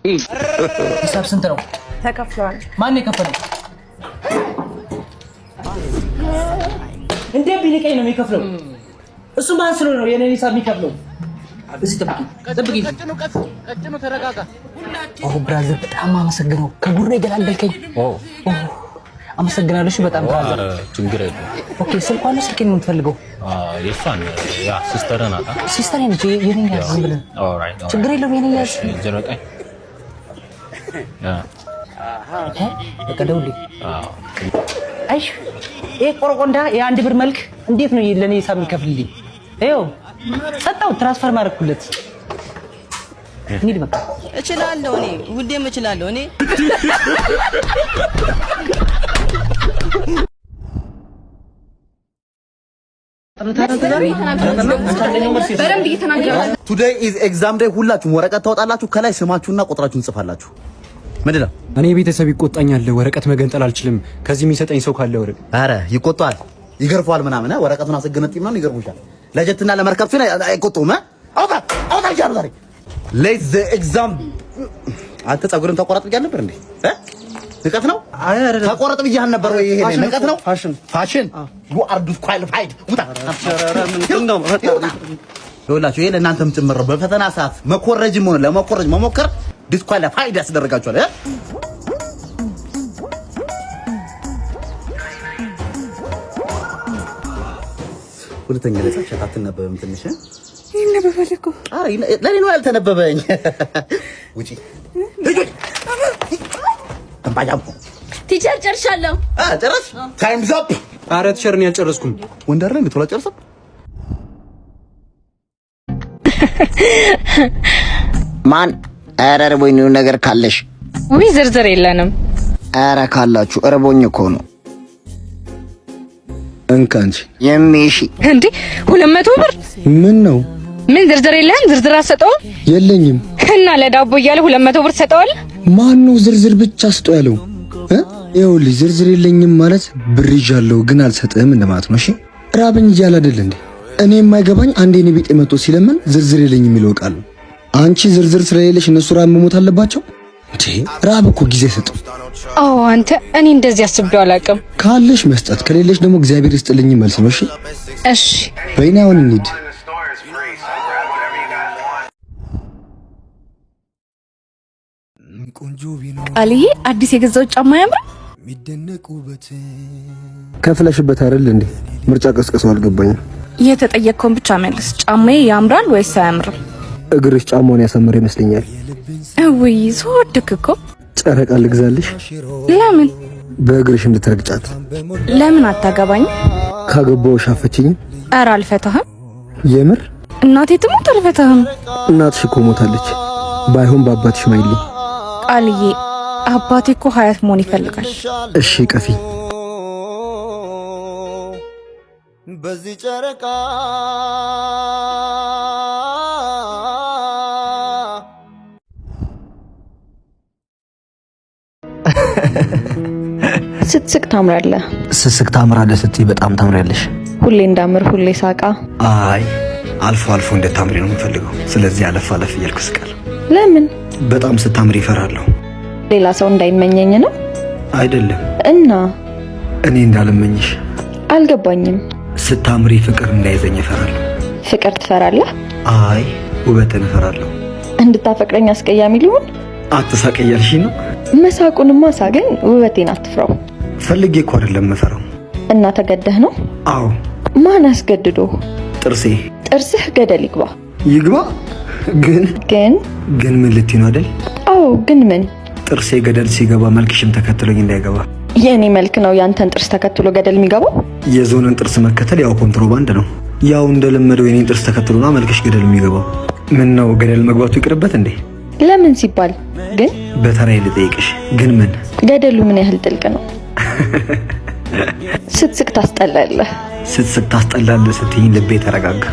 ሂሳብ ስንት ነው? ተከፍሏል። ማን የከፈለው? እንዴ ቢልቀኝ ነው የሚከፍለው? እሱ ማን ስለሆነ ነው የኔን ሂሳብ የሚከፍለው? እዚህ ጠብቂ። ቀጭኑ ተረጋጋ። ኦ ብራዘር በጣም አመሰግናለሁ። ከጉሬ ገላገልከኝ። አመሰግናለሁ። እሺ በጣም ብራዘር። ችግር የለም። ኦኬ ስልኳን ነው ስልኬን ነው የምትፈልገው? የእሷን ያ ሲስተር ናታ። ሲስተር ነች። የኔን ያዝ ዝም ብለን። ኦልራይት ችግር የለውም። የኔን ያዝ። ዘረቀኝ በቃ ደውልኝ። አይሽ ይሄ ቆረቆንዳ የአንድ ብር መልክ እንዴት ነው ለኔ ሂሳብ የሚከፍልልኝ? ይኸው ሰጣው ትራንስፈር ማድረግኩለት። እንሂድ በቃ። እችላለሁ እኔ ሁሌም እችላለሁ እኔ። ቱዴይ ኢዝ ኤግዛም ዴይ። ሁላችሁም ወረቀት ታወጣላችሁ። ከላይ ስማችሁና ቁጥራችሁን ጽፋላችሁ። ምንድን ነው? እኔ ቤተሰብ ይቆጣኛል። ወረቀት መገንጠል አልችልም። ከዚህ የሚሰጠኝ ሰው ካለ ወረቀት። ኧረ ይቆጣል፣ ይገርፈዋል ምናምን። ወረቀቱን አስገነጥም ነው ይገርፉሻል። ለጀትና ለመርከብ ሲሆን አይቆጡም። አውጣ ይቻላል። ዛሬ ሌት ዘ ኤግዛም። አንተ ፀጉርን ተቆረጥ ብያለሁ ነበር እንዴ? ንቀት ነው? ተቆረጥ ብያለሁ ነበር ወይ? ይሄ ንቀት ነው? ፋሽን ዩ አር ዲስኳሊፋይድ። ውጣ። ይኸውላችሁ ይሄ ለእናንተም ጭምር ነው። በፈተና ሰዓት መኮረጅም ሆነ ለመኮረጅ መሞከር ዲስኳሊፋይድ ያስደርጋችኋል። ሁለተኛ ለጻፍ አትነበብም። ትንሽ ይነበባል እኮ። አይ ለኔ ነው ያልተነበበኝ። ውጪ ተንባጃም ቲቸር ጨርሻለሁ። ጨረስ? ታይምስ አፕ። ኧረ ቲቸር እኔ አልጨረስኩም። ወንደር ላይ ቶሎ ጨርሰው። ማን? ኧረ እርቦኝ ነው ነገር ካለሽ። ውይ ዝርዝር የለንም። ኧረ ካላችሁ እርቦኝ እኮ ነው። እንካንቺ የሚሺ እንዴ 200 ብር ምን ነው? ምን ዝርዝር የለህም? ዝርዝር አትሰጠውም? የለኝም። እና ለዳቦ እያለ 200 ብር ትሰጠዋል? ማን ነው ዝርዝር ብቻ ስጠው ያለው? ይኸውልሽ ዝርዝር የለኝም ማለት ብር ይዣለሁ ግን አልሰጥህም እንደማለት ነው። እሺ ራበኝ እያለ አይደል እንዴ? እኔ የማይገባኝ አንዴ እኔ ቤት መጥቶ ሲለምን ዝርዝር የለኝም የሚለው ቃል ነው። አንቺ ዝርዝር ስለሌለሽ እነሱ ራብ መሞት አለባቸው እንዴ? ራብ እኮ ጊዜ ሰጡ። አንተ እኔ እንደዚህ አስቤው አላውቅም። ካለሽ መስጠት ከሌለሽ ደግሞ እግዚአብሔር ይስጥልኝ መልስ ነው። እሺ እሺ በእኔ አሁን እንሂድ። አልዬ አዲስ የገዛው ጫማ ያምራል። ከፍለሽበት አይደል እንዴ? ምርጫ ቀስቀሰው አልገባኝም። የተጠየቅከውን ብቻ መልስ። ጫማዬ ያምራል ወይስ አያምርም? እግርሽ ጫማውን ያሳምር ይመስለኛል። ውይ ስወድክ እኮ። ጨረቃ ልግዛልሽ? ለምን? በእግርሽ እንድትረግጫት። ለምን አታገባኝ? ካገባሁሽ አፈችኝ? ኧረ አልፈታህም። የምር? እናቴ ትሞት አልፈታህም። እናትሽ እኮ ሞታለች። ባይሆን በአባትሽ ማይልኝ። ቃልዬ አባቴ እኮ ሀያት መሆን ይፈልጋል። እሺ ቀፊ። በዚህ ጨረቃ ስትስቅ ታምራለህ። ስስቅ ታምራለህ ስትይ በጣም ታምራለሽ። ሁሌ እንዳምር ሁሌ ሳቃ። አይ አልፎ አልፎ እንደታምሪ ነው የምፈልገው። ስለዚህ አለፍ አለፍ እያልኩ ስቃል። ለምን? በጣም ስታምሪ ይፈራለሁ። ሌላ ሰው እንዳይመኘኝ ነው? አይደለም። እና እኔ እንዳልመኝሽ። አልገባኝም። ስታምሪ ፍቅር እንዳይዘኝ እፈራለሁ። ፍቅር ትፈራለህ? አይ ውበትን እፈራለሁ። እንድታፈቅረኝ አስቀያሚ ሊሆን? አትሳቅ እያልሽኝ ነው? መሳቁንማ ሳገኝ ውበቴን አትፍራው። ፈልጌ እኮ አይደለም የምፈራው። እና ተገደህ ነው? አዎ። ማን አስገድዶ? ጥርሴ። ጥርስህ ገደል ይግባ። ይግባ? ግን ምን ልትይ ነው አይደል? አዎ ግን ምን? ጥርሴ ገደል ሲገባ መልክሽም ተከትሎኝ እንዳይገባ። የኔ መልክ ነው ያንተን ጥርስ ተከትሎ ገደል የሚገባው? የዞንን ጥርስ መከተል ያው ኮንትሮባንድ ነው። ያው እንደለመደው የኔን ጥርስ ተከትሎና መልክሽ ገደል የሚገባው። ምን ነው ገደል መግባቱ ይቅርበት እንዴ? ለምን ሲባል ግን? በተራይ ልጠይቅሽ፣ ግን ምን? ገደሉ ምን ያህል ጥልቅ ነው? ስትስቅ ታስጠላለህ። ስትስቅ ታስጠላለህ ስትይኝ ልቤ ተረጋጋ።